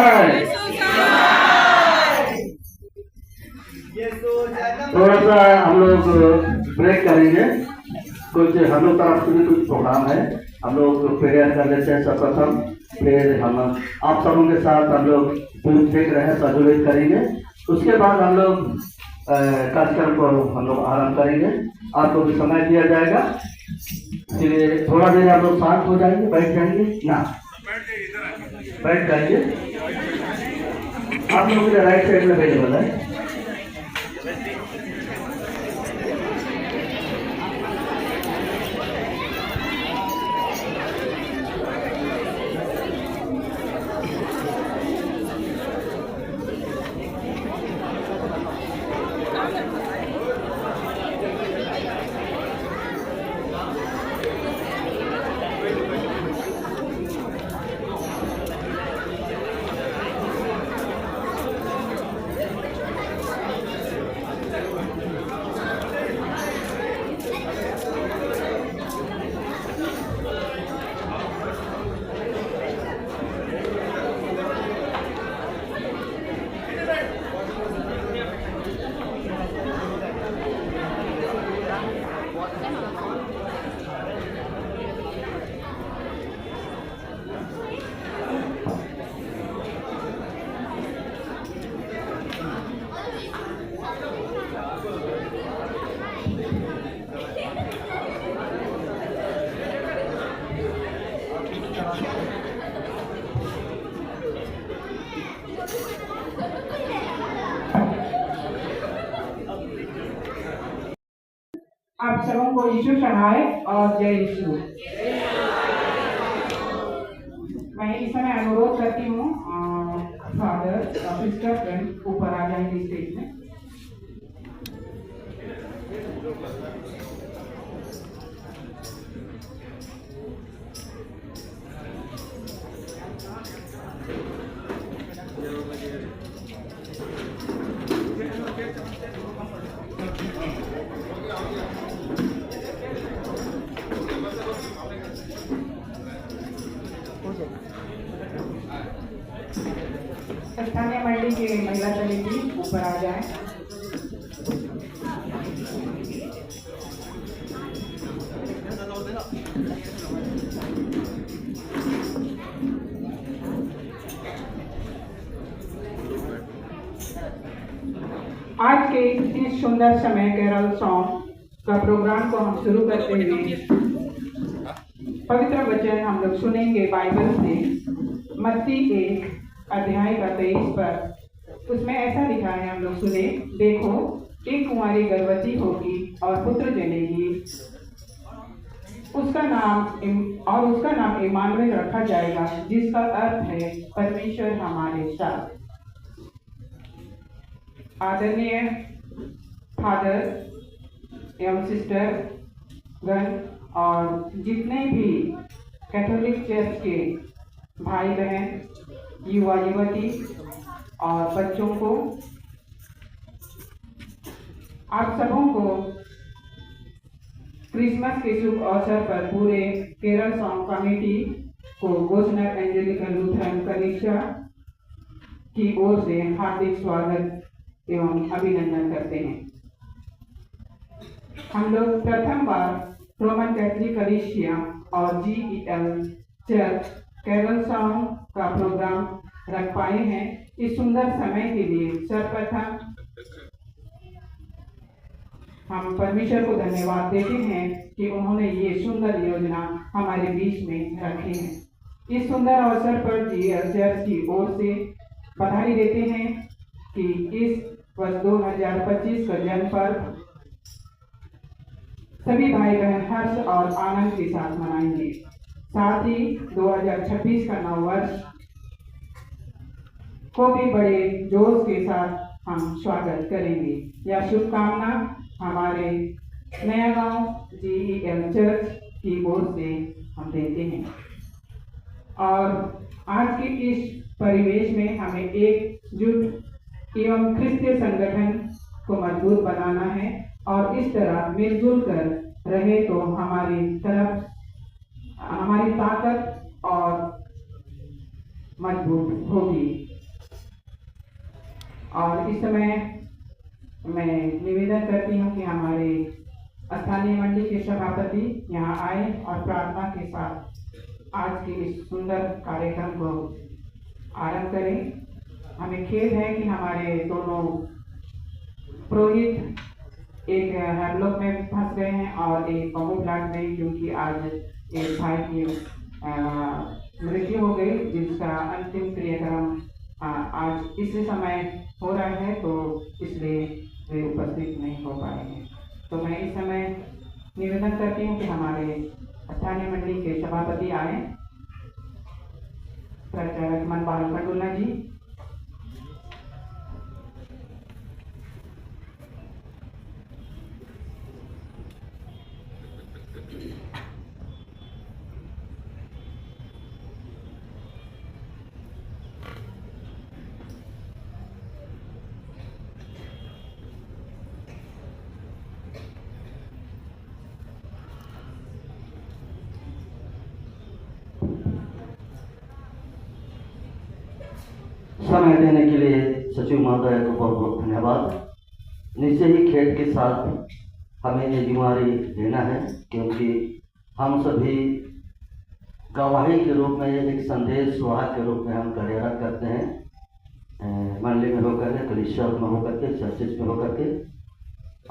है। थोड़ा सा हम लोग ब्रेक करेंगे, कुछ हम लोग तरफ से भी कुछ प्रोग्राम है, हम लोग प्रेयर कर लेते हैं सर्वप्रथम, फिर हम आप सबों के साथ हम लोग देख रहे हैं सर्जुलेट करेंगे, उसके बाद हम लोग कार्यक्रम को हम लोग आरंभ करेंगे। आपको भी समय दिया जाएगा, फिर थोड़ा देर आप लोग शांत हो जाएंगे, बैठ जाएंगे ना, बैठ जाइए। आप लोगों के राइट साइड में अवेलेबल है। आप सबों को यीशु चढ़ाए और जय यीशु। मैं इस समय अनुरोध करती हूँ फादर सिस्टर फ्रेंड ऊपर आ जाएंगे स्टेज में। स्थानीय मंडी की महिला समिति ऊपर आ जाए। आज के इस सुंदर समय कैरल सॉन्ग का प्रोग्राम को हम शुरू करते हुए पवित्र वचन हम लोग सुनेंगे बाइबल से, मत्ती 1 अध्याय का 23 पर। उसमें ऐसा लिखा है, हम लोग सुने। देखो, एक कुंवारी गर्भवती होगी और पुत्र जनेगी, उसका नाम इमानुएल रखा जाएगा, जिसका अर्थ है परमेश्वर हमारे साथ। आदरणीय फादर एवं सिस्टर गण और जितने भी कैथोलिक चर्च के भाई बहन, युवा युवती और बच्चों को, आप सबों को क्रिसमस के शुभ अवसर पर पूरे केरल सॉन्ग कमेटी को गोशनर एंजेलिकल लूथरन कलीसिया की ओर से हार्दिक स्वागत एवं अभिनंदन करते हैं। हम लोग प्रथम बार रोमन कैथोलिक कलीसिया और GEL चर्च केरल सॉन्ग का प्रोग्राम रख पाए हैं। इस सुंदर समय के लिए सर्वप्रथम हम परमेश्वर को धन्यवाद देते हैं कि उन्होंने ये सुंदर योजना हमारे बीच में रखी है। इस सुंदर अवसर पर GEL चर्च की ओर से बधाई देते हैं कि इस वर्ष 2025 का जन्म पर्व सभी भाई बहन हर्ष और आनंद के साथ मनाएंगे। साथ ही 2026 का नव वर्ष को भी बड़े जोश के साथ हम स्वागत करेंगे। यह शुभकामना हमारे नया गांव GEL चर्च की ओर से हम देते हैं। और आज के इस परिवेश में हमें एकजुट एवं ख्रिस्तीय संगठन को मजबूत बनाना है और इस तरह मिलजुल कर रहे तो हमारी ताकत और मजबूत होगी। और इस समय मैं निवेदन करती हूँ कि हमारे स्थानीय मंडी के सभापति यहाँ आए और प्रार्थना के साथ आज के इस सुंदर कार्यक्रम को आरंभ करें। हमें खेद है कि हमारे दोनों पुरोहित एक हेमलॉक में फंस गए हैं और एक बम्बू प्लांट में, क्योंकि आज एक भाई की मृत्यु हो गई जिसका अंतिम क्रियाक्रम आज इस समय हो रहा है, तो इसलिए वे उपस्थित नहीं हो पाएंगे। तो मैं इस समय निवेदन करती हूँ कि हमारे स्थानीय मंडी के सभापति आए, प्रचारक मनपाल खंडूला जी। समय देने के लिए सचिव महोदय को बहुत बहुत धन्यवाद। निश्चय ही खेद के साथ हमें ये जिम्मेदारी लेना है, क्योंकि हम सभी गवाही के रूप में एक संदेश वाहक के रूप में हम कार्यरत करते हैं, मंडली में होकर के, कलिसिया में होकर के, चर्चिस में होकर के,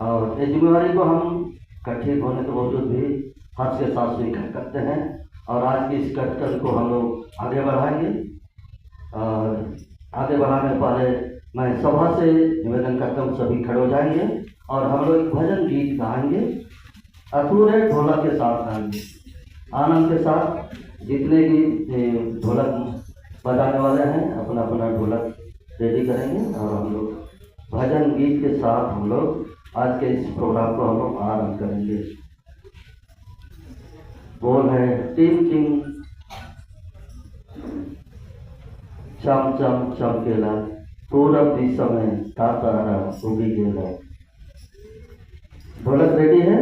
और ये जिम्मेदारी को हम कठिन होने के बावजूद भी हर्ष के साथ स्वीकार करते हैं। और आज की इस कार्यक्रम को हम लोग आगे बढ़ाएंगे। और आगे बढ़ाने पहले मैं सभा से निवेदन करता हूँ, सभी खड़े हो जाएंगे और हम लोग एक भजन गीत गाएंगे, अधूरे ढोलक के साथ गाएंगे, आनंद के साथ। जितने भी ढोलक बजाने वाले हैं अपना अपना ढोलक रेडी करेंगे और हम लोग भजन गीत के साथ हम लोग आज के इस प्रोग्राम को हम लोग आरंभ करेंगे। बोल है टिम टिम चम चम चमकेला, पूरब दिशा में तारा उगी गेला। ढोलक रेडी है?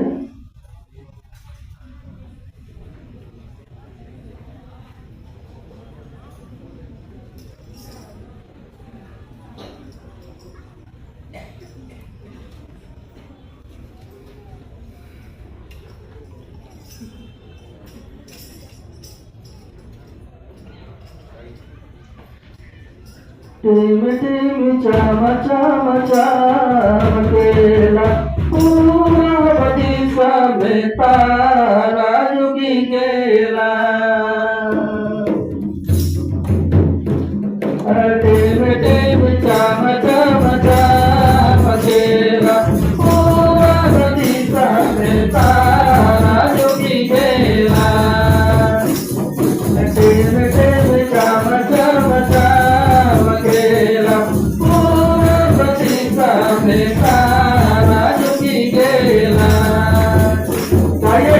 टिम टिम चम चम चमकेला, पूरब दिशा में तारा उगी गेला। टिम टिम चम चम चमकेला, पूरब दिशा में तारा उगी गेला। टिम टिम चम चम चमकेला, पूरब दिशा में तारा उगी गेला। गाइए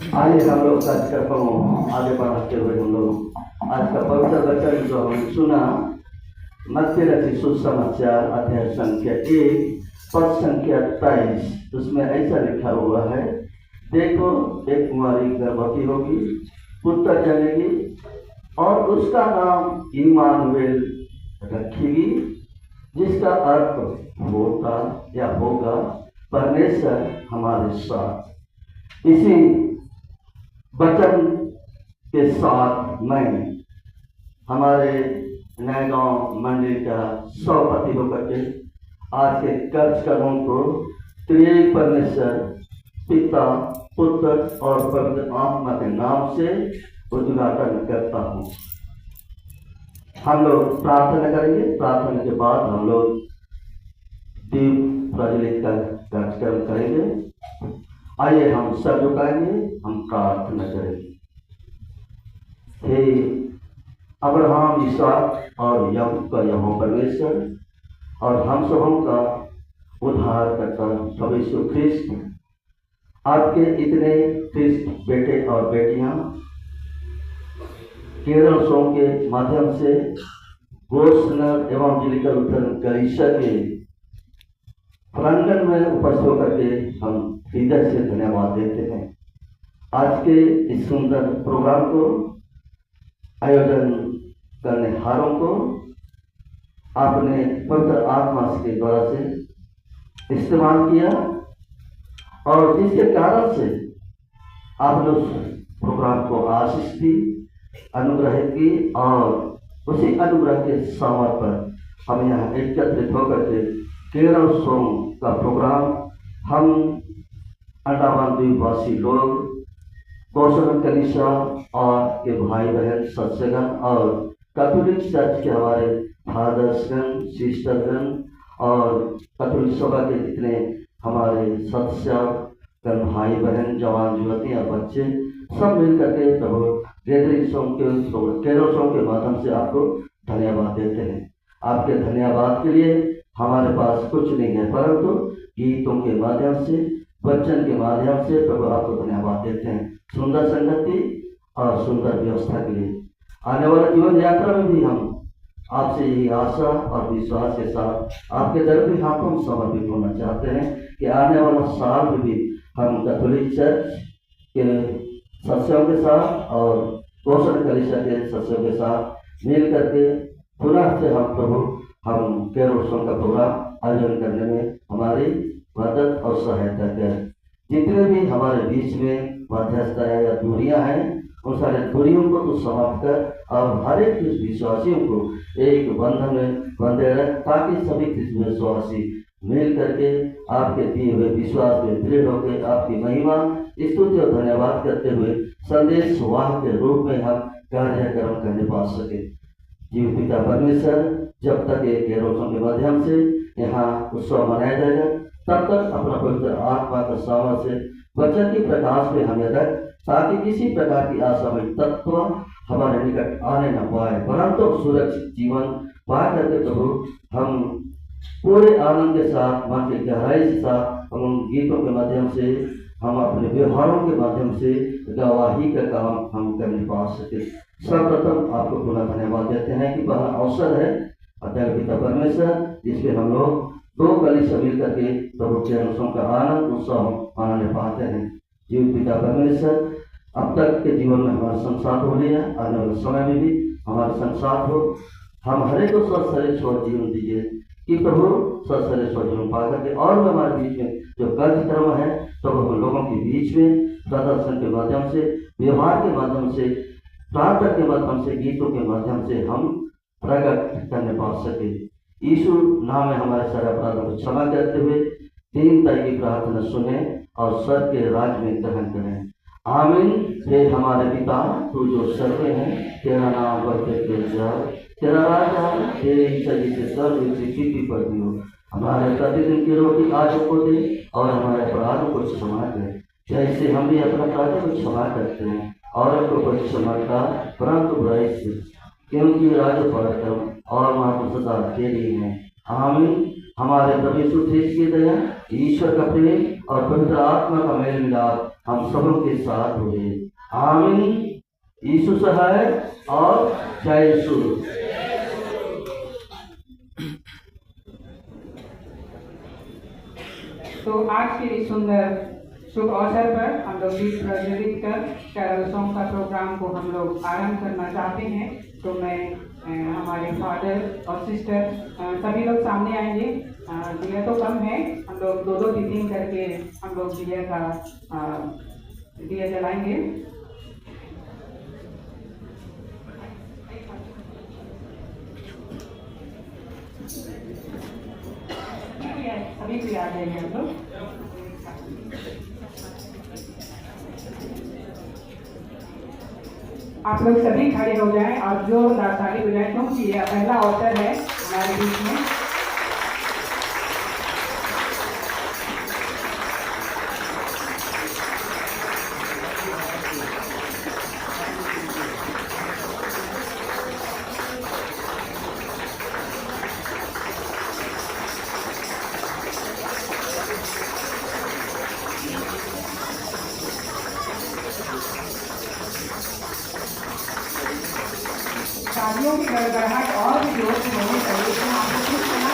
आइए हम लोग कार्यक्रम को आगे बढ़ाते हुए हम लोग आज का पवित्र वचन जो हमने सुना, मत्ती रचित सुसमाचार अध्याय संख्या 1 पद संख्या 23, उसमें ऐसा लिखा हुआ है, देखो एक कुंवारी गर्भवती होगी, पुत्र जनेगी और उसका नाम इम्मानुएल रखेगी, जिसका अर्थ होता या होगा परमेश्वर हमारे साथ। इसी वचन के साथ मैं हमारे नए गांव मंदिर का सभापति होकर के आज के कार्यक्रमों को त्रिएक परमेश्वर पिता, पुत्र और पवित्र आत्मा के नाम से उद्घाटन करता हूँ। हम लोग प्रार्थना करेंगे, प्रार्थना के बाद हम लोग दीप प्रज्वलित का कार्यक्रम करेंगे। आइए हम सब झुकाएंगे, हम प्रार्थना करेंगे। हे अब्राहम, इसहाक और याकूब का यहोवा परमेश्वर और हम सबों का उद्धारकर्ता प्रभु यीशु ख्रिस्त, आपके इतने ख्रिस्त बेटे और बेटियां केरल शो के माध्यम से गोस्नर एवं जिलिकल उत्तर कलीसिया के प्रांगण में उपस्थित होकर के हम हृदय से धन्यवाद देते हैं। आज के इस सुंदर प्रोग्राम को आयोजन करने हारों को आपने पवित्र आत्मा के द्वारा से इस्तेमाल किया और जिसके कारण से आप लोग प्रोग्राम को आशीष दी, अनुग्रहित की और उसी अनुग्रह के सामर पर हम यहाँ एकत्रित होकर के केरल सोम का प्रोग्राम हम अंडमान द्वीपवासी लोग, गोस्नर कलीसिया और के भाई बहन सत्संगन और कैथोलिक चर्च के हमारे फादर्सगण, सिस्टरगण और कैथोलिक सभा के जितने हमारे सदस्य भाई बहन, जवान युवतियाँ, बच्चे सब मिलकर के प्रभु गैदरिंग सॉन्ग के केरल सॉन्ग के माध्यम से आपको धन्यवाद देते हैं। आपके धन्यवाद के लिए हमारे पास कुछ नहीं है, परंतु गीतों के माध्यम से, वचन के माध्यम से प्रभु आपको धन्यवाद देते हैं सुंदर संगति और सुंदर व्यवस्था के लिए। आने वाले जीवन यात्रा में भी हम आपसे यही आशा और विश्वास के साथ आपके दर पे हाथों समर्पित होना चाहते हैं कि आने वाला साल में भी हम कैथोलिक चर्च के सदस्यों के साथ और गोस्नर कलीसिया के सदस्यों के साथ मिल करके पुनः से हम प्रभु हम केरल सॉन्ग का प्रोग्राम आयोजन करने में हमारी मदद और सहायता करें। जितने भी हमारे बीच में मध्यस्थताएं या दूरियां हैं, उन सारे दूरियों को तो समाप्त कर और हर एक विश्वासियों को एक बंधन में बंधे रहे, ताकि सभी विश्वासी मिल करके आपके दिए हुए विश्वास में दृढ़ होकर आपकी महिमा, स्तुति और धन्यवाद करते हुए संदेश वाहक के रूप में हम कार्यक्रम करने पा सके। जीव पिता परमेश्वर, जब तक ये केरल के माध्यम से यहाँ उत्सव मनाया जाएगा, तब तक अपना पवित्र आत्मा का सामर्थ्य से वचन की प्रकाश में हमें रख, ताकि किसी प्रकार की असामयिक तत्व हमारे निकट आने न पाए, परंतु सुरक्षित जीवन पा करके प्रभु हम पूरे आनंद के साथ, मन की गहराई के साथ हम गीतों के माध्यम से, हम अपने व्यवहारों के माध्यम से गवाही का काम हम करने पा सके। सर्वप्रथम आपको पुनः धन्यवाद देते हैं कि पहला अवसर है अध्याय पिता परमेश्वर, जिसमें हम लोग दो कलीसिया मिल करके प्रभु के अनुसों का आनंद उत्सव मनाने पाते हैं। जीव पिता परमेश्वर, अब तक के जीवन में हमारा संसार हो लिया, आने वाले समय में भी हमारा संसार हो, हम हरे को स्वस्थ शरीर स्वस्थ जीवन दीजिए कि प्रभु स्वस्थ शरीर स्वस्थ जीवन पा करके और हमारे बीच में जो कार्यक्रम है प्रभु हम लोगों के बीच में प्रदर्शन के माध्यम से, व्यवहार के माध्यम से, प्रार्थना के माध्यम से, गीतों के माध्यम से हम प्रकट करने पा सके। यीशु नाम में हमारे सारे अपराधों को क्षमा करते हुए दीनता की प्रार्थना सुने और स्वर्ग के राज में ग्रहण करें। आमीन। हे हमारे पिता, तू जो स्वर्ग में है, तेरा नाम वर्धित जाए, तेरा राज आए, तेरी इच्छा जिसे स्वर्ग में पृथ्वी पर भी हो। हमारे प्रतिदिन की रोटी आज हमको दे और हमारे अपराधों को क्षमा कर, जैसे हम भी अपने अपराधों को क्षमा करते हैं, और हमको कोई क्षमा का परंतु बुराई से, क्योंकि राज पराक्रम और महत्व सदा तेरी है। आमीन। हमारे प्रभु यीशु ख्रिस्त की दया, ईश्वर का प्रेम और पवित्र आत्मा का मेल मिलाप हम सबों के साथ हुए। आमीन। यीशु सहाय और जय यीशु। तो आज के इस सुंदर शुभ अवसर पर हम लोग गीत प्रज्वलित कर कैरल सॉन्ग का प्रोग्राम को हम लोग आरंभ करना चाहते हैं। तो मैं हमारे फादर और सिस्टर सभी लोग सामने आएंगे। दिया तो कम है, हम लोग दो टिफिन करके हम लोग दिया जलाएंगे। सभी को याद है हम लोग। आप लोग सभी खड़े हो जाएं और जोरदार ताली बजाएं, क्योंकि यह पहला अवसर है हमारे बीच में। तालियों की गड़गड़ाहट और भी जोर से होनी चाहिए। तो आप लोग कुछ करना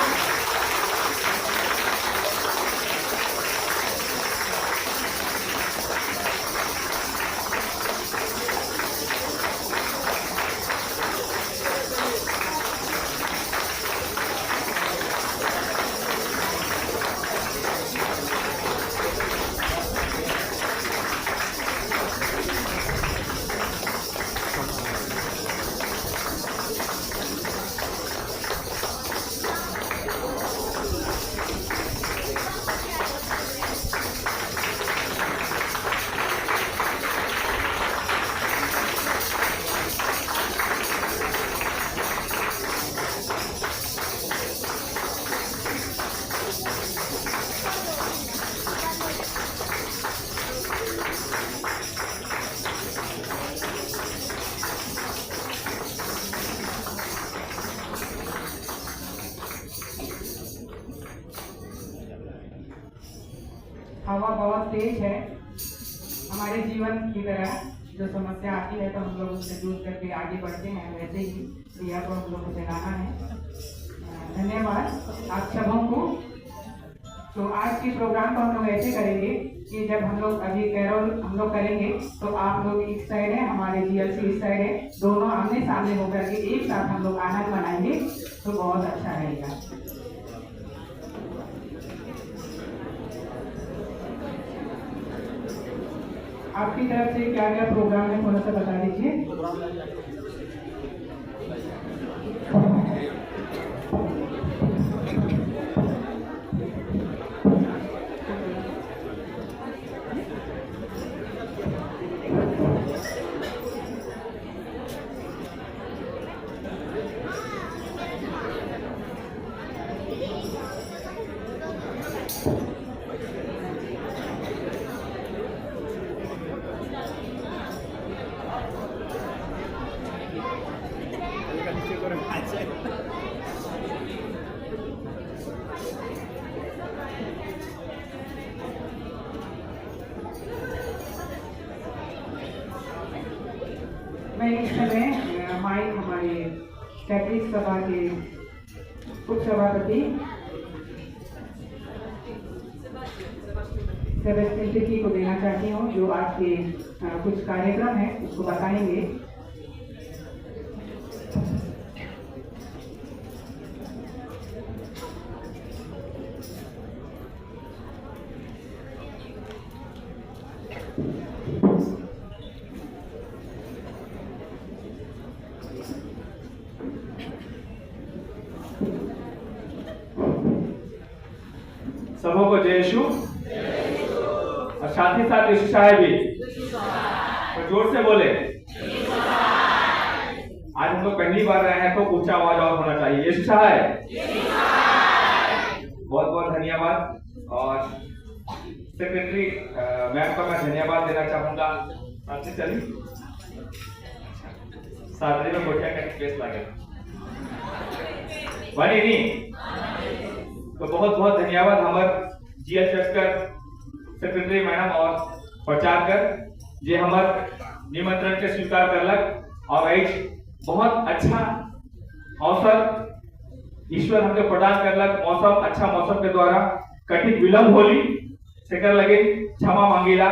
हवा बहुत तेज है। हमारे जीवन की तरह जो समस्या आती है तो हम लोग उससे दूर करके आगे बढ़ते हैं, वैसे ही दिया को हम लोग को जलाना है। धन्यवाद आप सबों को। तो आज के प्रोग्राम को हम लोग ऐसे करेंगे कि जब हम लोग अभी कैरोल हम लोग करेंगे तो आप लोग इस साइड है, हमारे जीएलसी इस साइड है, दोनों आमने सामने होकर के एक साथ हम लोग आनंद मनाएंगे तो बहुत अच्छा रहेगा। आपकी तरफ से क्या क्या प्रोग्राम है थोड़ा सा बता दीजिए। मैं इस समय माइक हमारे कैथलिक सभा के उपसभापति सेबेस्टियन टिकी को देना चाहती हूँ, जो आज के कुछ कार्यक्रम है उसको बताएंगे। सबों को जय यीशु और साथ ही साथ यीशु साहब भी तो जोर से बोले। आज हम लोग पहली बार रहे हैं तो ऊंचा आवाज और होना चाहिए। यीशु साहब बहुत बहुत धन्यवाद। और सेक्रेटरी मैम का मैं धन्यवाद देना चाहूंगा। आपसे चलिए सादरी में गोटिया का प्लेस लगे बनी नहीं तो बहुत बहुत धन्यवाद हमारे जीएल चक्कर सेक्रेटरी मैडम और प्रचार कर जे हमार निमंत्रण के स्वीकार करलक और आज बहुत अच्छा अवसर ईश्वर हमके प्रदान करलक। मौसम अच्छा मौसम के द्वारा कटिक विलंब होली सेकर लगे क्षमा मांगीला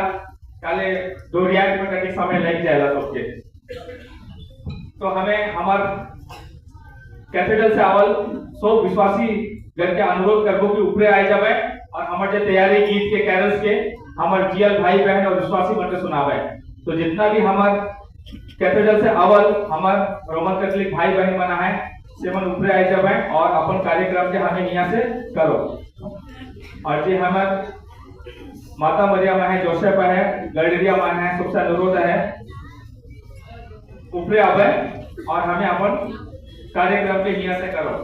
काले दोरियात में कटिक समय लग जाएगा सबके। तो हमें हमार कैथेड्रल से आवल सब विश्वासी गण के अनुरोध करबो कि ऊपरे आए जावे और हमारे तैयारी गीत के कैरल्स के हमारे जीएल भाई बहन और विश्वासी मन के सुनावे। तो जितना भी हमार कैथेड्रल से आवल हमार रोमन कैथोलिक भाई बहन मना है से मन ऊपरे आए जावे और अपन कार्यक्रम के हमें यहाँ से करो। और जे हमार माता मरियम है, जोसेफ है, गडरिया मान है, सबसे अनुरोध है ऊपरे आवे और हमें अपन कार्यक्रम के यहाँ से करो।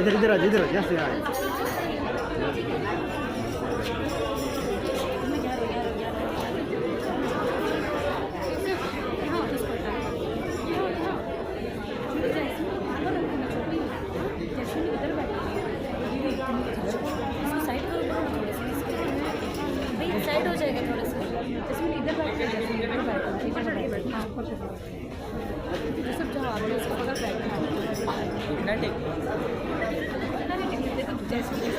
इधर इधर आ जैसे आए साइड हो जाएगा थोड़ा सा इसमें इधर बैठ सब जो आप इसको पकड़ बैठना जैसे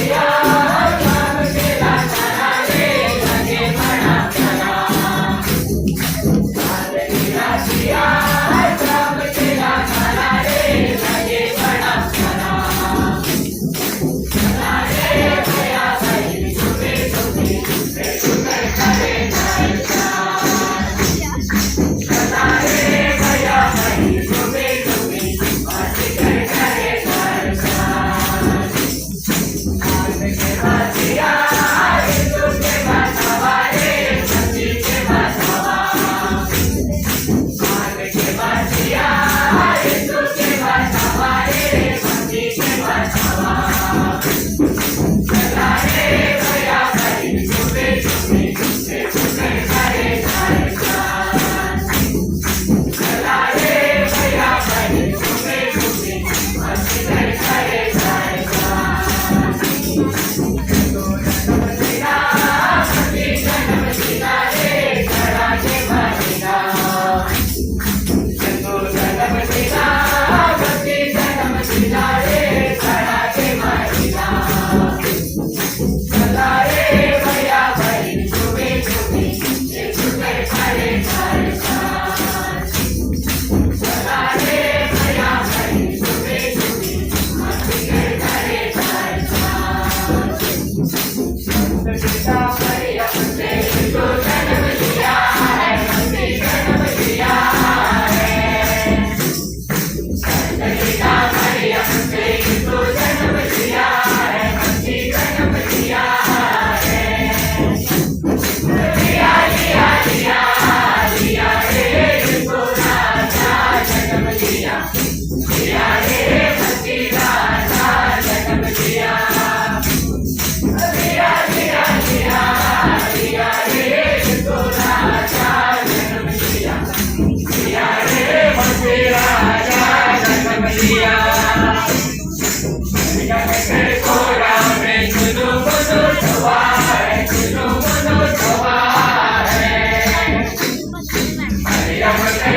Yeah. Yeah.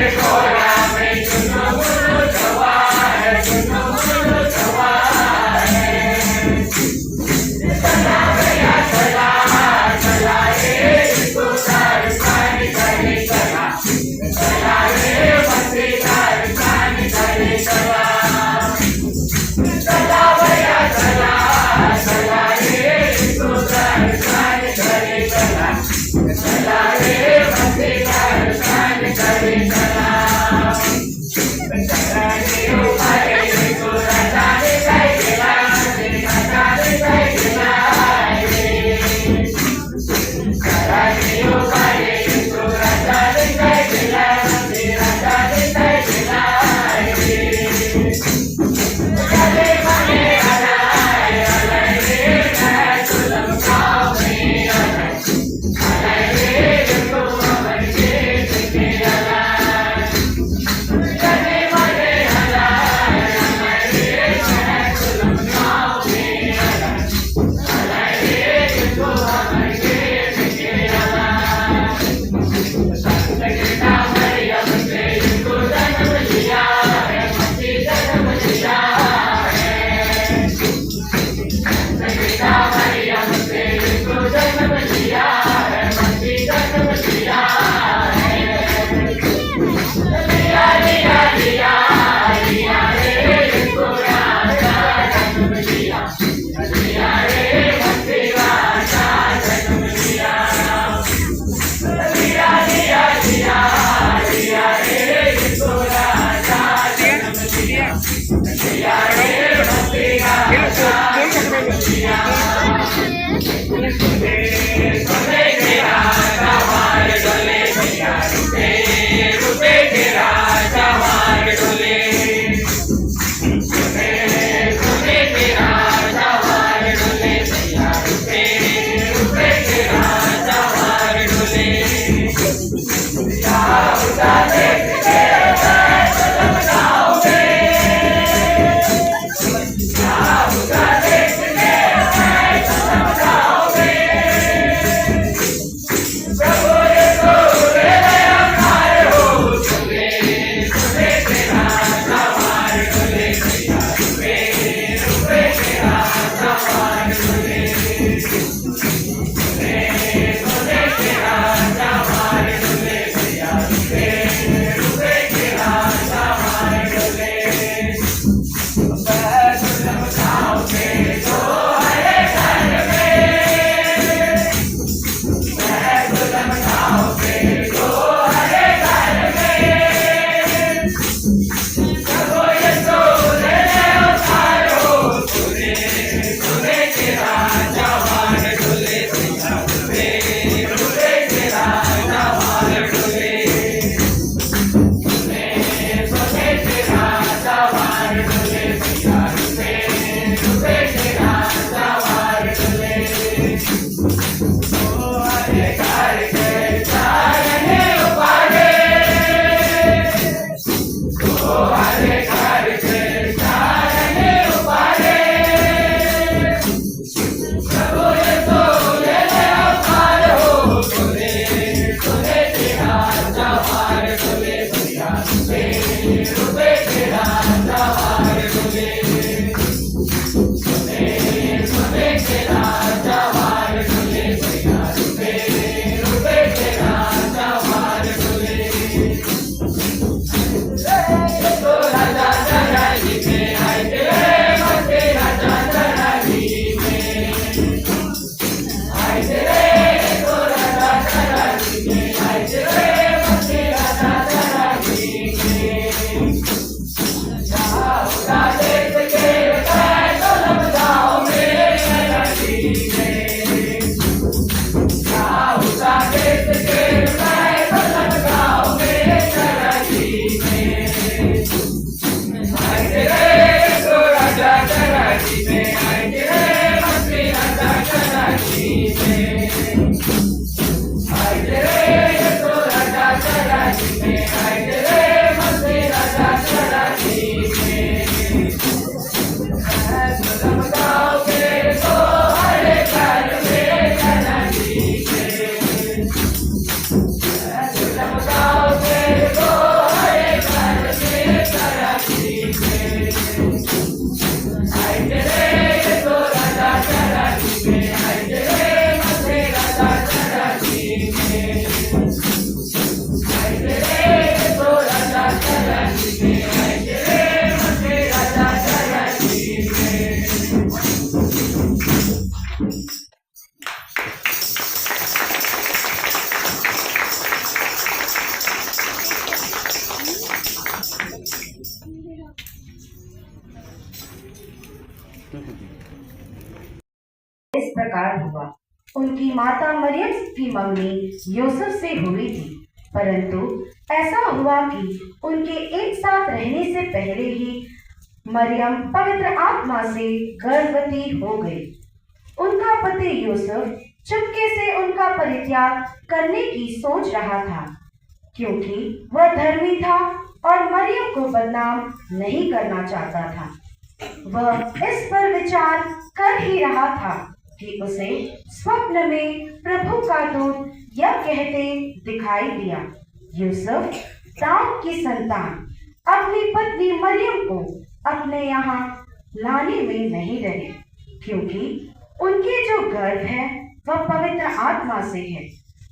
इस प्रकार हुआ। उनकी माता मरियम की मम्मी यूसुफ से हुई थी, परंतु ऐसा हुआ कि उनके एक साथ रहने से पहले ही मरियम पवित्र आत्मा से गर्भवती हो गई। उनका पति यूसुफ चुपके से उनका परित्याग करने की सोच रहा था, क्योंकि वह धर्मी था और मरियम को बदनाम नहीं करना चाहता था। वह इस पर विचार कर ही रहा था कि उसे स्वप्न में प्रभु का दूत यह कहते दिखाई दिया, यूसुफ दाऊद की संतान अपनी पत्नी मरियम को अपने यहाँ लाने में नहीं रहे, क्योंकि उनके जो गर्भ है वह पवित्र आत्मा से है।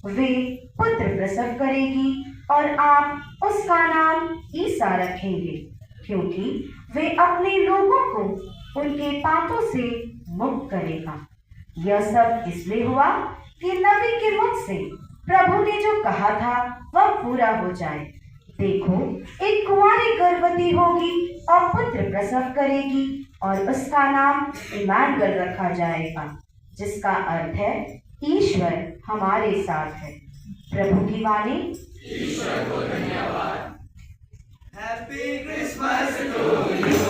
वे पुत्र प्रसव करेगी और आप उसका नाम ईसा रखेंगे, क्योंकि वे अपने लोगों को उनके पापों से मुक्त करेगा। यह सब इसलिए हुआ कि नबी के मुख से प्रभु ने जो कहा था वह पूरा हो जाए। देखो, एक कुंवारी गर्भवती होगी और पुत्र प्रसव करेगी और उसका नाम इमानुएल रखा जाएगा, जिसका अर्थ है ईश्वर हमारे साथ है। प्रभु की वाणी। ईश्वर को धन्यवाद। Happy Christmas to you.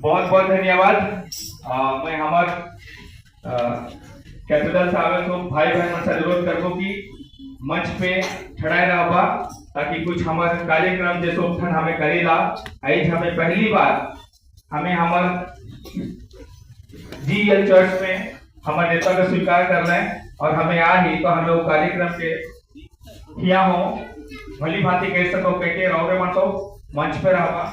बहुत बहुत धन्यवाद। मैं हमार कैथेड्रल से आवे तो भाई बहन मन से अनुरोध करबो कि मंच पे ठड़ाए रहबा, ताकि कुछ हमारे कार्यक्रम जैसे उत्थान हमें करेला। आज हमें पहली बार हमें हमार जीएल चर्च में हमारे नेता का स्वीकार करना है और हमें आ ही तो हमें वो कार्यक्रम के किया हो भली भांति कह सको के रहोगे मत तो मंच पे रहबा।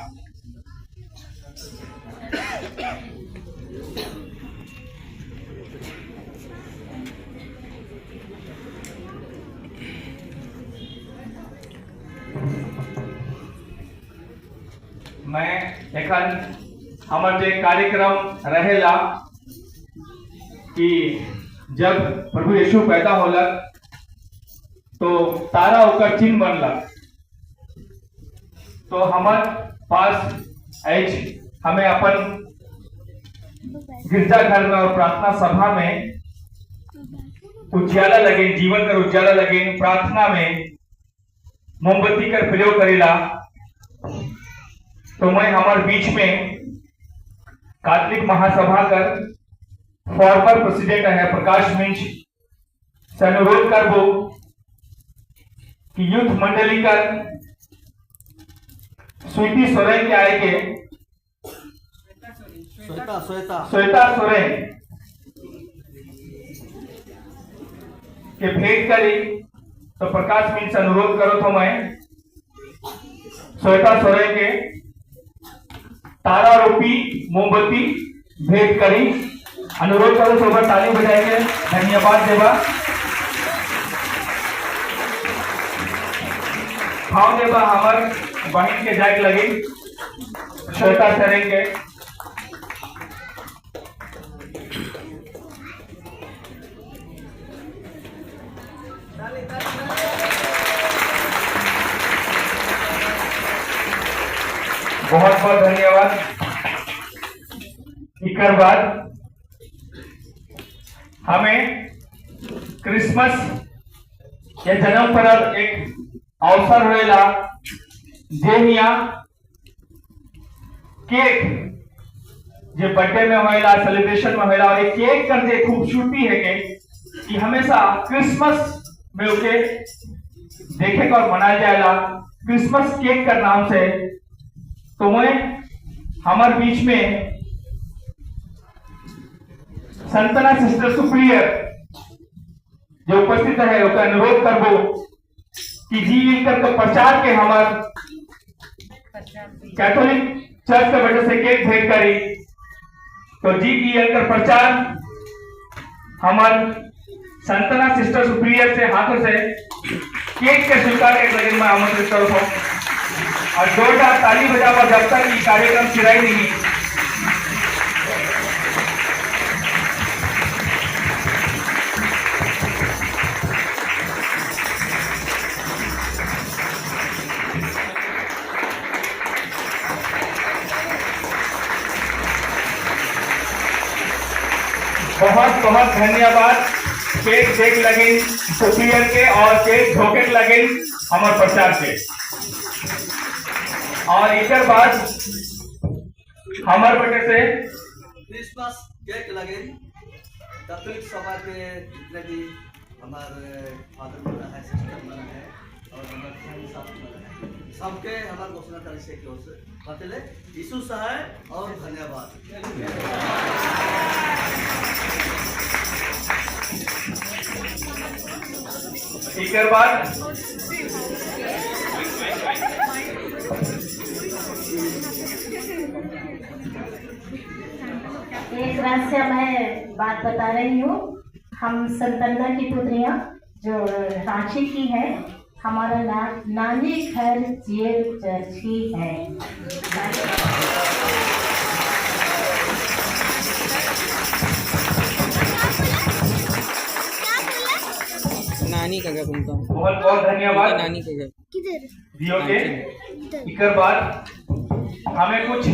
मैं एखन हमार जे कार्यक्रम रहेला कि जब प्रभु यीशु पैदा होलक तो तारा ओकर चिन्ह बनलक, तो हमार पास आज हमें अपन गिरजाघर में और प्रार्थना सभा में उजाला लगे, जीवन कर उजाला लगे, प्रार्थना में मोमबत्ती कर प्रयोग करेला। तो मैं हमारे बीच में कैथोलिक महासभा कर फॉर्मर प्रेसिडेंट है प्रकाश मिंच से अनुरोध करबो कि यूथ मंडली कर स्वीटी सोरेन के आएगे, श्वेता सोरेन के भेंट करी। तो प्रकाश मिंच से अनुरोध करो तो मैं श्वेता सोरेन के तारा रूपी मोमबत्ती भेंट करी। अनुरोध करो तो ताली बजाएंगे, धन्यवाद देवा। भाव देवा हमार बहन के जाग लगे। श्वेता सेरेंगे, बहुत बहुत धन्यवाद। इकर बाद हमें क्रिसमस या जन्म पर्व एक अवसर होएला जेमिया केक जो बर्थडे में होएला, सेलिब्रेशन में होएला, और एक केक कर जे खूबसूरती है कि हमेशा क्रिसमस में उसे देखे और मनाया जाएगा क्रिसमस केक का नाम से। तो मैं हमारे बीच में संतना सिस्टर सुप्रियर जो उपस्थित है उसका अनुरोध करबो कि जी इनकर को प्रचार के हमार कैथोलिक चर्च के वजह से केक भेंट करी। तो जी की इनकर प्रचार हमार संतना सिस्टर सुप्रियर से हाथों से केक के स्वीकार एक लगे मैं आमंत्रित करूँ और जोरदार ताली बजावा जब तक ये कार्यक्रम चिराई नहीं। बहुत बहुत धन्यवाद केक देख लगे सुप्रियर के और केक धोके लगे हमारे प्रचार के। और इकर बाद हमारे बटे से क्रिसमस केक लगे कैथोलिक सभा के जितने भी हमारे फादर बना है, सिस्टर बना है और हमारे फ्रेंड साथ बना है, सबके हमारे घोषणा कर से की ओर से बतले यीशु सहाय और धन्यवाद। इकर बाद एक रहस्यमय बात बता रही हूँ। हम संतना की पुत्रियाँ जो रांची की है, हमारा नानी घर जेल चर्च ही है। नानी का घर उनका बहुत बहुत धन्यवाद नानी का घर दियो के। इकर बाद हमें कुछ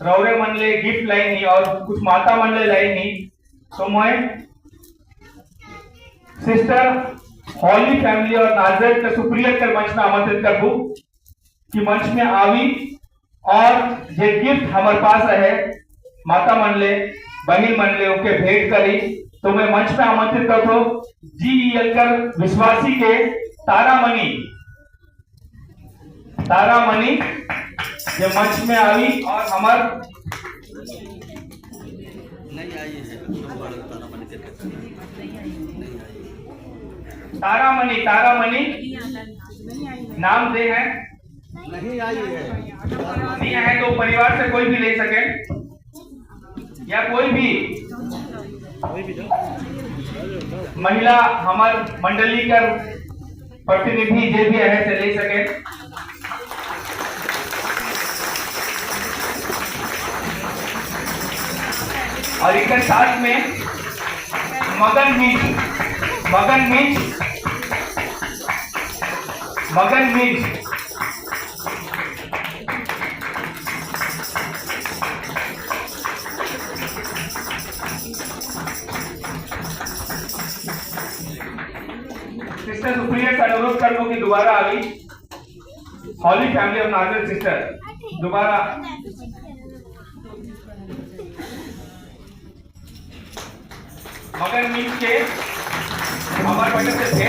रौरे मन ले गिफ्ट लाई नहीं और कुछ माता मन ले लाई नहीं। तो मैं सिस्टर हॉली फैमिली और नाजर के सुप्रियर के मंच में आमंत्रित करबू कि मंच में आवी और जे गिफ्ट हमारे पास रहे माता मन ले बहन मन ले उनके भेंट करी। तो मैं मंच में आमंत्रित करता जी कर विश्वासी के तारामणि जो मंच में आई और हमार नहीं आई है तारामणि नाम दे है नहीं आई है नहीं है तो परिवार से कोई भी ले सके या कोई भी महिला हमार मंडली का प्रतिनिधि जे भी है से ले सके। और इसके साथ में मगन मिर्च सिस्टर सुप्रिया का अनुरोध कर कि दोबारा आ गई हॉली फैमिली ऑफ नाजर सिस्टर दोबारा मगर मीट के हमारे बटन से थे।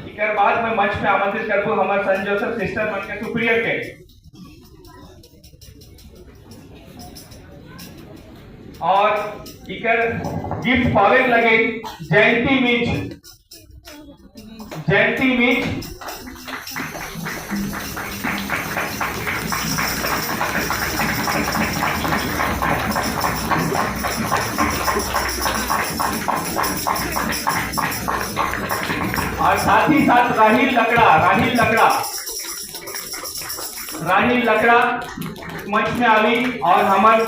इसके बाद मैं मंच पे आमंत्रित करबू हमारे सन जोसेफ सिस्टर मन के सुप्रियर के और इकर गिफ्ट पावे लगे जयंती मिर्च साथ राहिल लकड़ा मंच में आवी और हमार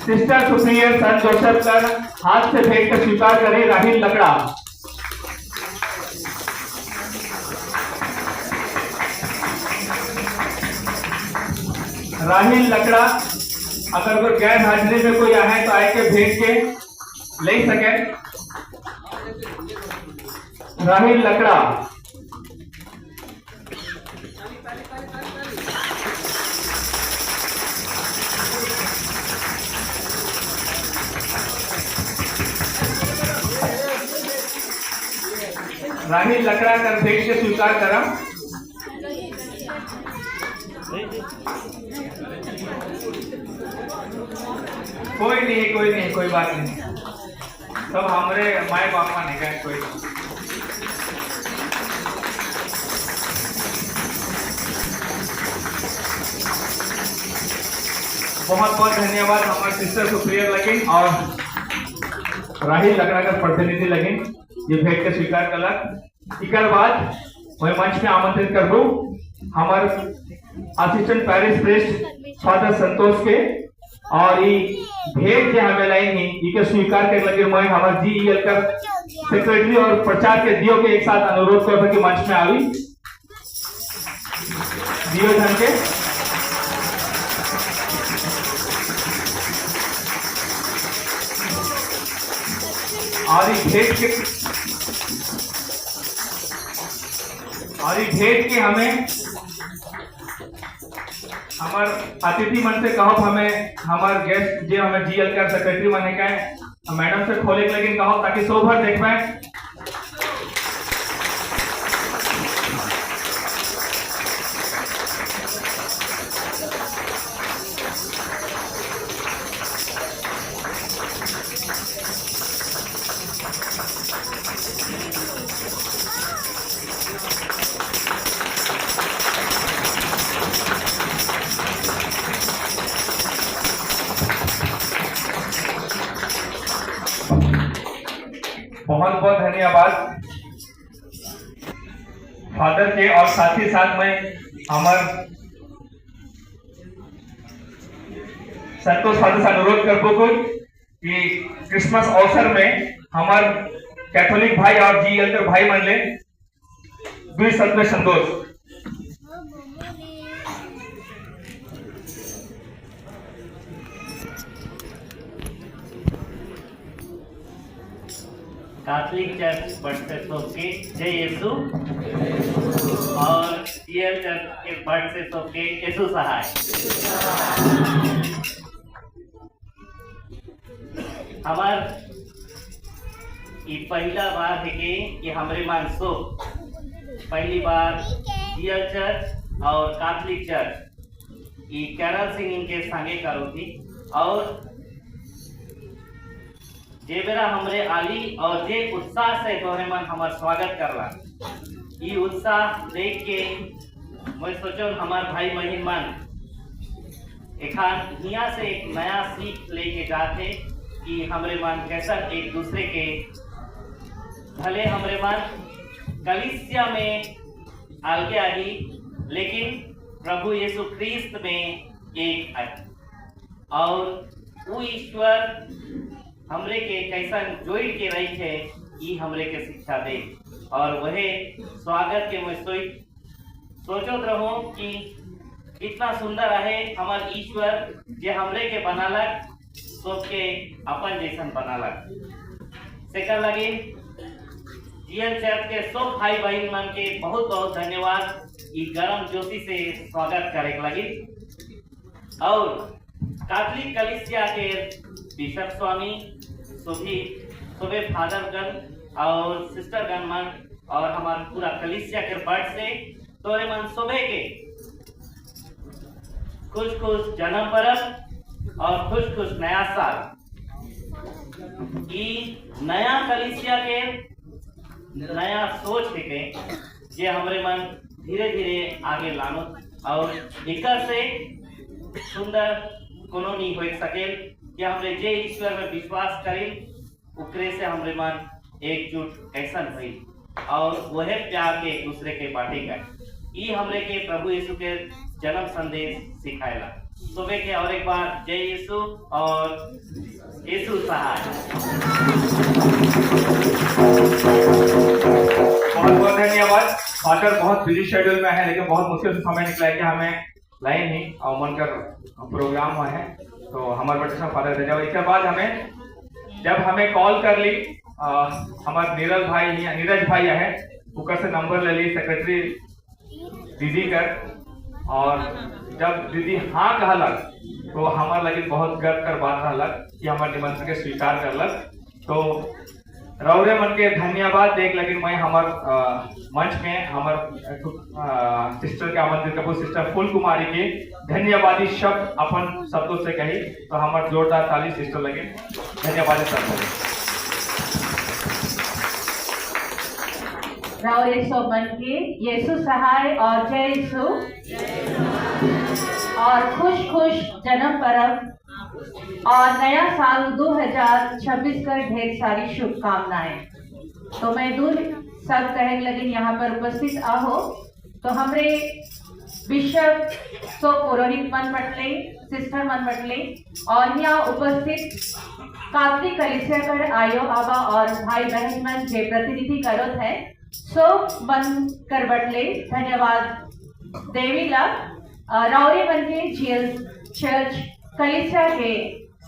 सिस्टर सुप्रियर सन जोसेफ कर हाथ से फेंक कर स्वीकार करे। राहिल लकड़ा अगर कोई गैर हाजिरी में कोई आए तो आए के भेज के ले सके। राहिल लकड़ा कर भेज के स्वीकार करा। कोई नहीं कोई बात नहीं, सब हमारे माए बापा नहीं गए कोई। बहुत बहुत धन्यवाद हमारे सिस्टर सुप्रिया लगिन और राहिल लकड़ा का प्रतिनिधि लगिन ये भेंट के स्वीकार कलक। इकर बाद मैं मंच में आमंत्रित कर दूं हमारे असिस्टेंट पैरिश प्रेस्ट फादर संतोष के और ये भेंट जो हमें लाइन ही स्वीकार कर लगे। मैं हमारे जीईएल का सेक्रेटरी और प्रचार के दियो के एक साथ अनुरोध कर कि मंच में आवी दियो धन के। और भेंट के हमें हमार अतिथि मन से कहो हमें हमार गेस्ट जो हमें जीएल का सेक्रेटरी बने का मैडम से खोले के लेकिन कहो ताकि सो भर देख पाए। बहुत बहुत धन्यवाद फादर के और साथ ही साथ में हमार संतोष फादर से अनुरोध करबो कि क्रिसमस अवसर में हमार कैथोलिक भाई और जीएल के भाई मन ले दुई शब्द में संतोष। कैथोलिक चर्च बर्थ के जय यीशु और जीएल चर्च के बर्थ के यीशु सहाय। हमार ये पहला बार है कि हमारे मानसो पहली बार जीएल चर्च और कैथोलिक चर्च ये कैरल सिंगिंग के संगे करो थी और जे बेरा हमरे आली और जे उत्साह से तोहरे मन हमार स्वागत करला ये उत्साह देख के मैं सोचो हमार भाई बहन मन एखान हिया से एक नया सीख लेके जाते कि हमरे मन कैसा एक दूसरे के भले हमरे मन कलीसिया में आगे आई लेकिन प्रभु यीशु ख्रीस्त में एक आई और वो ईश्वर हमरे के कैसा जोड़ के रही है ये हमरे के शिक्षा दे और वह स्वागत के मैं सोचत रहो कि कितना सुंदर है हमार ईश्वर जे हमरे के बनालक सबके अपन जैसन बनालक। सेकर लगे जीएल चर्च के सब भाई बहन मन के बहुत बहुत धन्यवाद ये गरम ज्योति से स्वागत करे लगी और कैथोलिक कलीसिया के बिशप स्वामी सुबह फादर गण और सिस्टर गण मन और हमारे पूरा कलीसिया के बर्थ से तोरे मन सुबह के खुश खुश जन्म पर्व और खुश खुश नया साल। ये नया कलीसिया के नया सोच के जे हमरे मन धीरे धीरे आगे लानो और एकर से सुंदर कोनो नहीं हो सके कि हमरे जे ईश्वर में विश्वास करी उकरे से हमरे मन एकजुट कैसन हुई और वह प्यार के एक दूसरे के बांटे गए। ये हमरे के प्रभु यीशु के जन्म संदेश सिखाएला। सुबह के और एक बार जय यीशु और यीशु सहाय। बहुत बहुत धन्यवाद। फादर बहुत बिजी शेड्यूल में है, लेकिन बहुत मुश्किल से समय निकला है कि हमें लाइन ही और मन कर प्रोग्राम हुआ है, तो हमारे बच्चे सब फादर दे जाओ। इसके बाद जब हमें कॉल कर ली हमारे नीरज भाई है, ऊपर से नंबर ले ली सेक्रेटरी दीदी कर, और जब दीदी हाँ कहलक तो हमारे लगे बहुत गर्व कर बात रहलक कि हमारे निमंत्रण के स्वीकार करलक। तो रौरे मन के धन्यवाद देख लगे मैं हमार मंच में हमार सिस्टर के आमंत्रित करबो, सिस्टर फूल कुमारी के धन्यवादी शब्द अपन शब्दों से कही, तो हमार जोरदार ताली सिस्टर लगे धन्यवाद शब्द। रौरे सो मन के यीशु सहाय और जय यीशु और खुश जन्म पर्व और नया साल 2026 का ढेर सारी शुभकामनाएं। तो मैं दूर सब कहने लगी यहाँ पर उपस्थित आहो, तो हमरे बिशप सो पुरोहित मन बटले, सिस्टर मन बटले और यहाँ उपस्थित कातरी कलिसिया कर आयो आबा और भाई बहन मन जे प्रतिनिधि करत है, सो मन कर बटले धन्यवाद देवीला। रौरे मन के जीएल चर्च कलिसिया के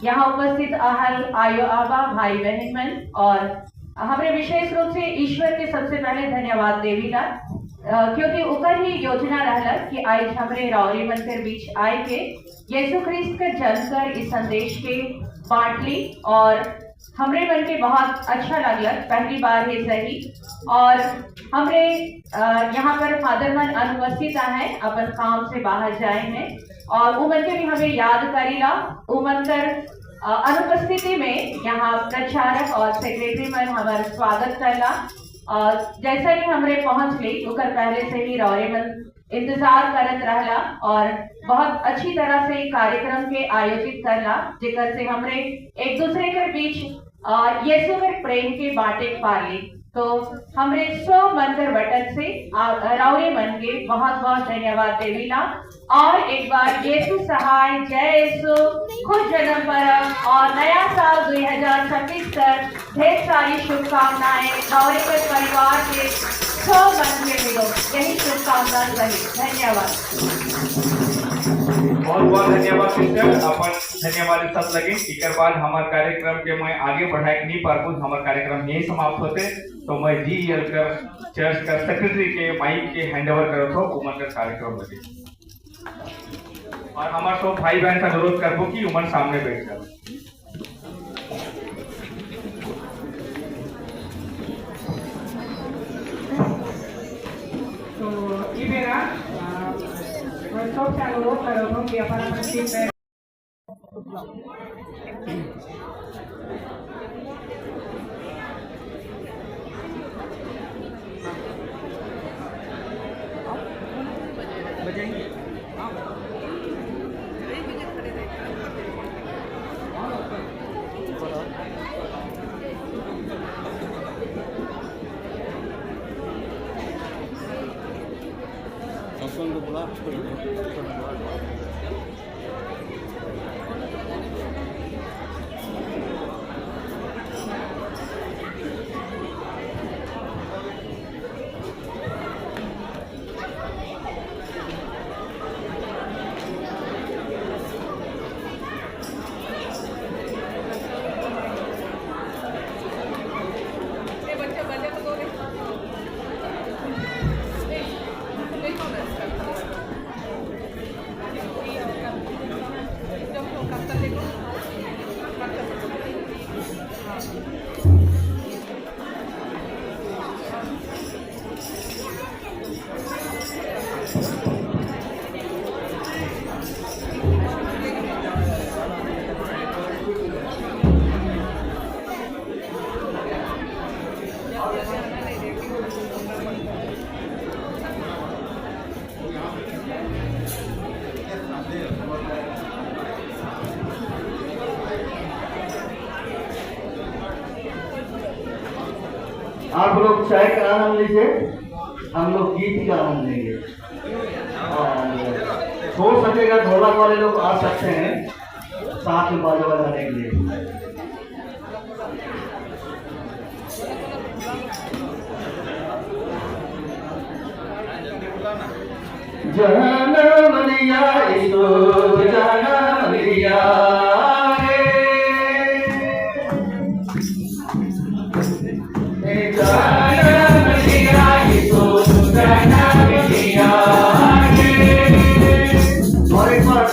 यहाँ उपस्थित आहल आयो आबा भाई बहन मन, और हमारे विशेष रूप से ईश्वर के सबसे पहले धन्यवाद देवीला, क्योंकि ऊपर ही योजना रहला कि आज हमारे रौरे मन के बीच आए के यीशु ख्रिस्त का जन्म कर इस संदेश के बांट ली, और हमरे मन के बहुत अच्छा लगला, पहली बार है सही। और हमरे यहाँ पर फादर मन अनुपस्थित है, अपन काम से बाहर जाए हैं, और उमन के भी हमें याद करीला। उमन कर अनुपस्थिति में यहाँ प्रचारक और सेक्रेटरी मन हमारा स्वागत करला, और जैसा ही हमरे पहुंच ली उकर पहले से ही रौरे मन इंतजार करत रहला और बहुत अच्छी तरह से कार्यक्रम के आयोजित करला, जेकर से हमरे एक दूसरे के बीच यीशु में प्रेम के बाटे पाली। तो हमरे सो मंदिर बटन से रौरे मन के बहुत बहुत धन्यवाद देवीला, और एक बार यीशु सहाय जय यीशु खुश जन्म पर्व और नया साल 2026 तक ढेर सारी शुभकामनाएं रौरे के परिवार के सो मन में मिलो, यही शुभकामना रही। धन्यवाद। बहुत बहुत धन्यवाद सिस्टर, अपन धन्यवाद सब लगे। इकर बाद हमारे कार्यक्रम के मैं आगे बढ़ाए नहीं पारबू, हमारे कार्यक्रम यही समाप्त होते, तो मैं जीएल कर चर्च का सेक्रेटरी के माइक के हैंड ओवर करत हो उमन का कार्यक्रम लगे, और हमारे सब भाई बहन का अनुरोध करबो कि उमन सामने बैठ जाओ। तो ये मेरा मैं सबसे अनुरोध करूँ कि अपना मंदिर में आप लोग चाय का आनंद लीजिए, हम लोग गीत का आनंद लेंगे। और हो सकेगा ढोलक वाले लोग आ सकते हैं साथ में बाजा बजाने के लिए। जाना मलिया इसको जाना मलिया और एक बार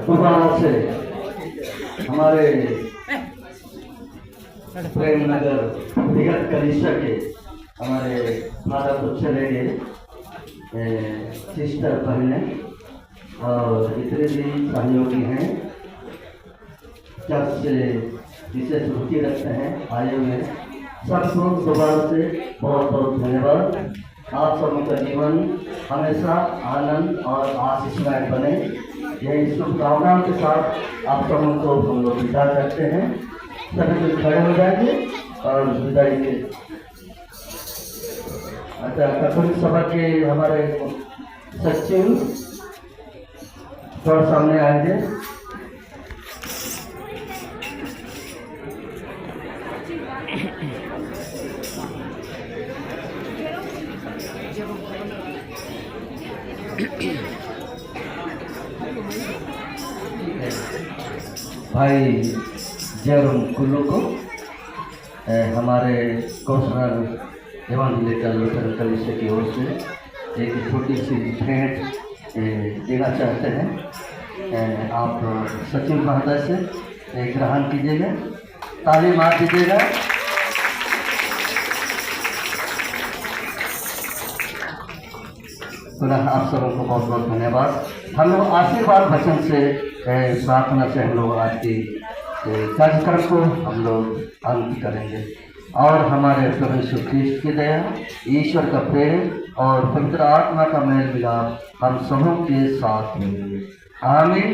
दोबारा से हमारे प्रेम नगर बृहद कलिसिया के हमारे फादर तो चले गए, सिस्टर बहने और इतने भी सहयोगी हैं, चर्च से विशेष रुचि रखते हैं आए हुए सबको दोबारा से बहुत बहुत धन्यवाद। आप सबों का जीवन हमेशा आनंद और आशीषमय बने, यही शुभकामनाओं के साथ आप सबों को हम लोग विदा करते हैं। सभी लोग खड़े हो जाएंगे और विदाई के अच्छा कैथोलिक सभा के हमारे सचिव थोड़ा सामने आएंगे। भाई जयराम कुल्लू को हमारे कौशल एवांजेलिकल लूथरन कलीसिया की ओर से एक छोटी सी भेंट देना चाहते हैं। आप सचिव महोदय से ग्रहण कीजिएगा, ताली मार दीजिएगा। पुनः आप सबों को बहुत बहुत धन्यवाद। हम लोग आशीर्वाद वचन से प्रार्थना से हम लोग आज की कार्यक्रम को हम लोग अंत करेंगे और हमारे प्रभु यीशु ख्रीस्त की दया, ईश्वर का प्रेम और पवित्र आत्मा का मेल मिलाप हम सबों के साथ में। आमीन।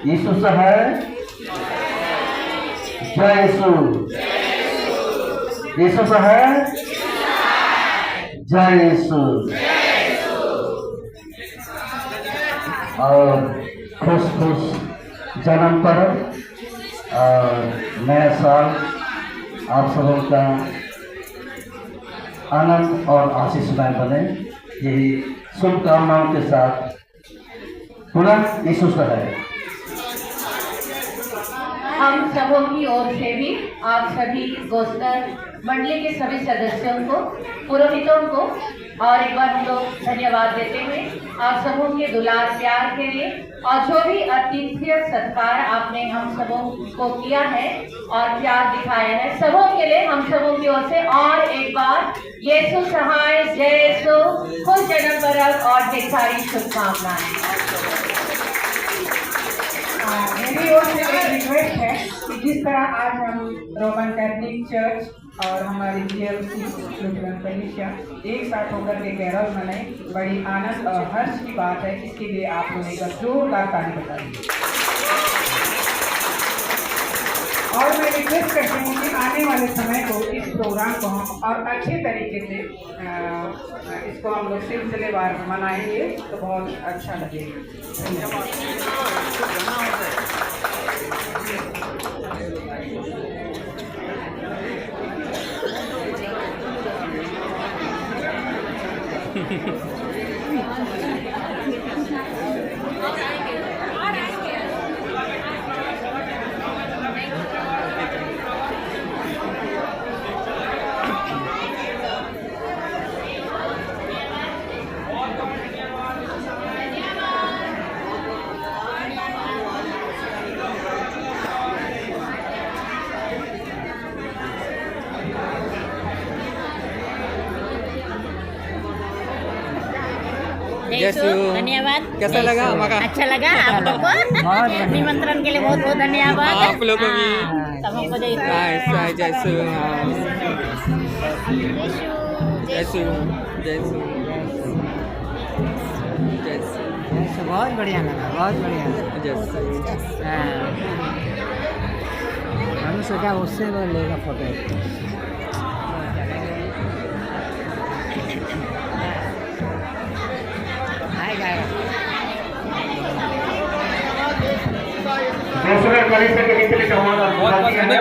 यीशु सहाय, जय यीशु, यीशु सहाय, जय यीशु। और खुश खुश जन्म पर्व और नया साल आप सबों का आनंद और आशीषमय बने, यही शुभकामनाओं के साथ पुनः यीशु सहाय। हम सबों की ओर से भी आप सभी गोस्टर मंडली के सभी सदस्यों को, पुरोहितों को और एक बार हम लोग धन्यवाद देते हुए आप सबों के दुलार प्यार के लिए और जो भी अतिथ्य सत्कार आपने हम सबों को किया है और प्यार दिखाया है, सबों के लिए हम सबों की ओर से और एक बार यीशु सहाय, जय यीशु, खुश जन्म पर्व और ढेर सारी शुभकामनाएं। मेरी ओर से एक रिक्वेस्ट है कि जिस तरह आज हम रोमन कैथोलिक चर्च और हमारी जीएमसी लूथरन कलीसिया एक साथ होकर के कैरल मनाए, बड़ी आनंद और हर्ष की बात है। इसके लिए आप लोगों का जोरदार ताली बजाइए। और मैं रिक्वेस्ट करती हूँ कि आने वाले समय को इस प्रोग्राम को हम और अच्छे तरीके से इसको हम लोग सिलसिलेवार मनाएंगे तो बहुत अच्छा लगेगा। धन्यवाद। कैसा लगा हमारा? अच्छा लगा आप लोग को? निमंत्रण के लिए बहुत बहुत धन्यवाद। आप लोगों को भी सबको जय बहुत बढ़िया लगा, बहुत बढ़िया। हमने सोचा उससे वो लेगा फोटो।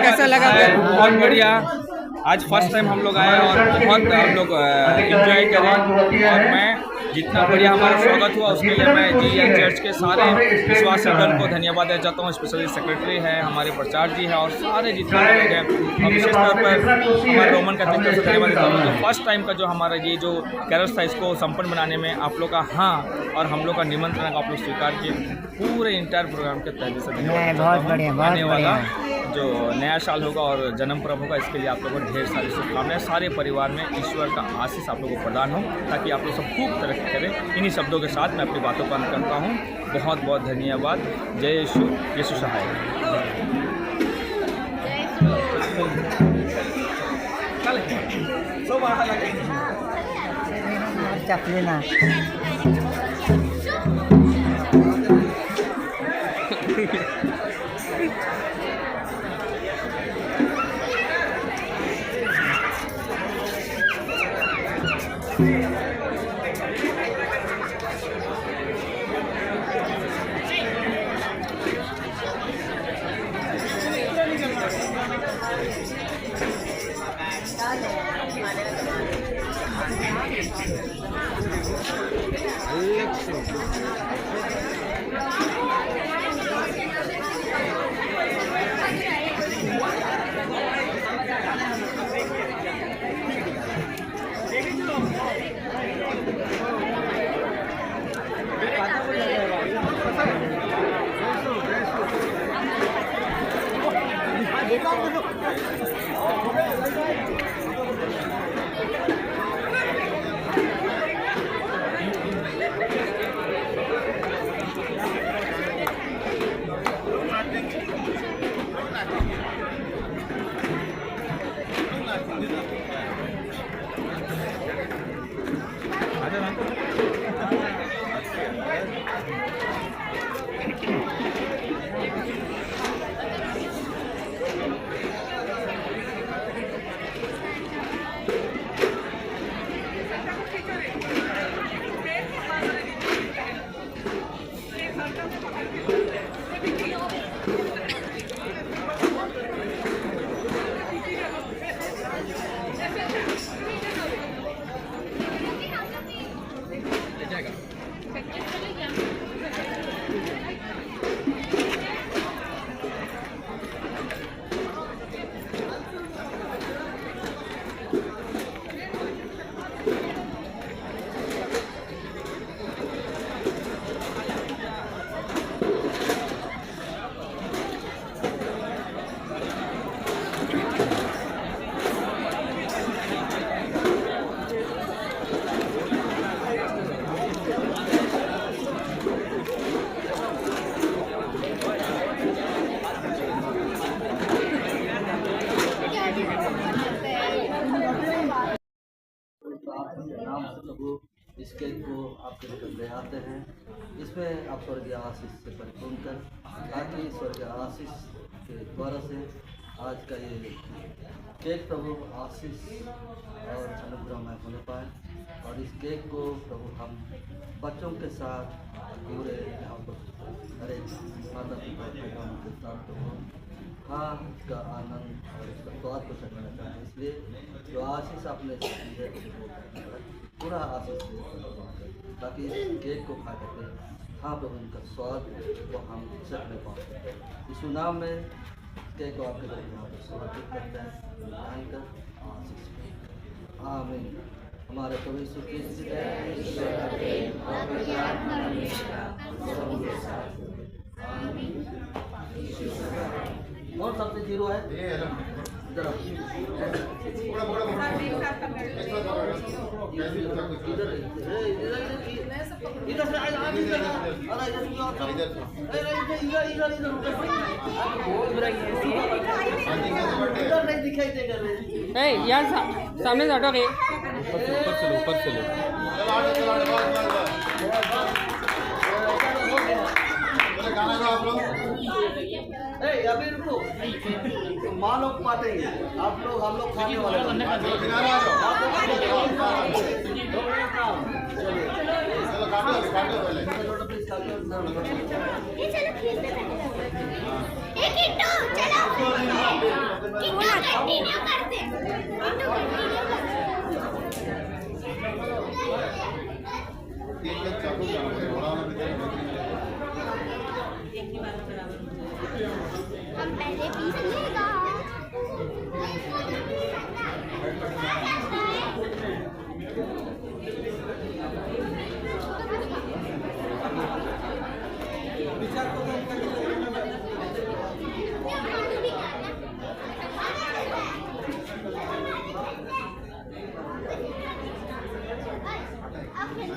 कैसा लगा? बहुत बढ़िया। आज फर्स्ट टाइम हम लोग आए और बहुत हम लोग एंजॉय करें और मैं जितना बढ़िया हमारा स्वागत हुआ उसके लिए मैं जीएम चर्च के सारे विश्वासगण को धन्यवाद देना चाहता हूँ। स्पेशली सेक्रेटरी है, हमारे प्रचार जी है और सारे जितने लोग हैं, और विशेष तौर पर हमारे रोमन कैथोलिक से धन्यवाद देता हूँ। जो फर्स्ट टाइम का जो हमारा ये जो कैरल था इसको संपन्न बनाने में आप लोग का हाँ और हम लोग का निमंत्रण आप लोग स्वीकार किए। पूरे इंटायर प्रोग्राम के तहत से बहुत बढ़िया, बहुत आने वाला बढ़िया। जो नया साल होगा और जन्म पर्व होगा, इसके लिए आप लोगों को ढेर सारी शुभकामनाएं। सारे परिवार में ईश्वर का आशीष आप लोगों को प्रदान हो, ताकि आप लोग सब खूब तरक्की करें। इन्हीं शब्दों के साथ मैं अपनी बातों को अंत करता हूँ। बहुत बहुत धन्यवाद। जय यीशु, यीशु सहाय। चपलेना इस केक को आपके निकट ले आते हैं। इसमें आप स्वर्गीय आशीष से परिपूर्ण कर, ताकि स्वर्गीय आशीष के द्वारा से आज का ये केक प्रभु आशीष और अनुग्रहमय होने पाए। और इस केक को प्रभु हम बच्चों के साथ पूरे यहाँ पर हरे माता पिता के साथ प्रभु हाँ इसका आनंद और इसका स्वाद को चखना चाहते हैं। इसलिए जो आशीष आपने दी है पूरा आशीष दे, ताकि इस केक को खा करके हाँ प्रभु इनका स्वाद को हम चखने पाएँ। इस नाम में केक को आपके द्वारा समर्पित करते हैं, जानकर आशीष। आमीन। हमारे प्रभु यीशु क्रिस्त कौन सबसे जीरो है इधर इधर से इधर नहीं दिखाई देगा। यार सामने से हटो रे। ऊपर से लो। अभी रुको, माँ लोग बांटेंगे, आप लोग हम लोग खाने वाले हम पहले पी सकेगा। Thank you.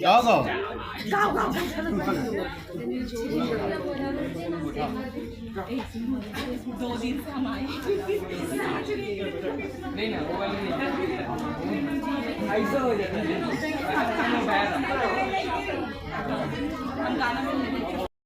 गाओ गाओ दो दिन से हम आए नहीं ना वो वाली नहीं ऐसा हो जाता है हम गाना में